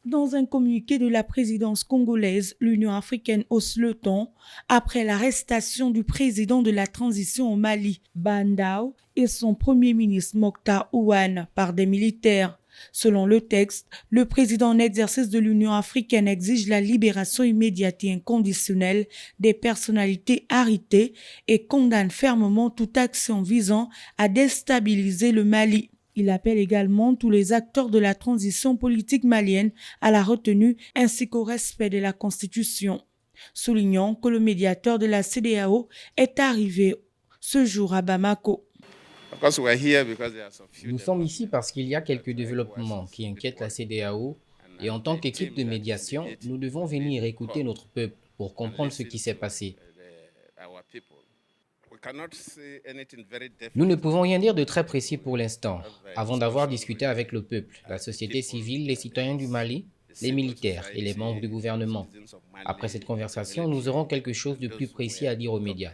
Dans un communiqué de la présidence congolaise, l'Union africaine hausse le ton après l'arrestation du président de la transition au Mali, Bandao, et son premier ministre Mokhtar Ouane par des militaires. Selon le texte, le président en exercice de l'Union africaine exige la libération immédiate et inconditionnelle des personnalités arrêtées et condamne fermement toute action visant à déstabiliser le Mali. Il appelle également tous les acteurs de la transition politique malienne à la retenue ainsi qu'au respect de la Constitution, soulignant que le médiateur de la CEDEAO est arrivé ce jour à Bamako. Nous sommes ici parce qu'il y a quelques développements qui inquiètent la CEDEAO et en tant qu'équipe de médiation, nous devons venir écouter notre peuple pour comprendre ce qui s'est passé. Nous ne pouvons rien dire de très précis pour l'instant, avant d'avoir discuté avec le peuple, la société civile, les citoyens du Mali, les militaires et les membres du gouvernement. Après cette conversation, nous aurons quelque chose de plus précis à dire aux médias.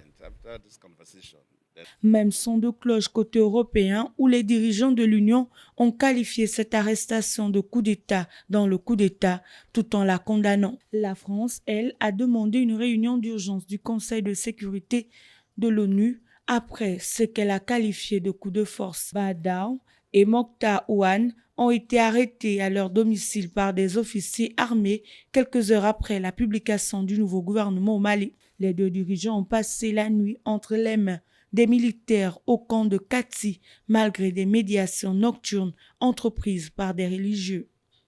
Même son de cloche côté européen où les dirigeants de l'Union ont qualifié cette arrestation de coup d'État dans le coup d'État tout en la condamnant. La France, elle, a demandé une réunion d'urgence du Conseil de sécurité de l'ONU après ce qu'elle a qualifié de coup de force. Bandao et Mokhtar Ouane ont été arrêtés à leur domicile par des officiers armés quelques heures après la publication du nouveau gouvernement au Mali. Les deux dirigeants ont passé la nuit entre les mains des militaires au camp de Kati, malgré des médiations nocturnes entreprises par des religieux.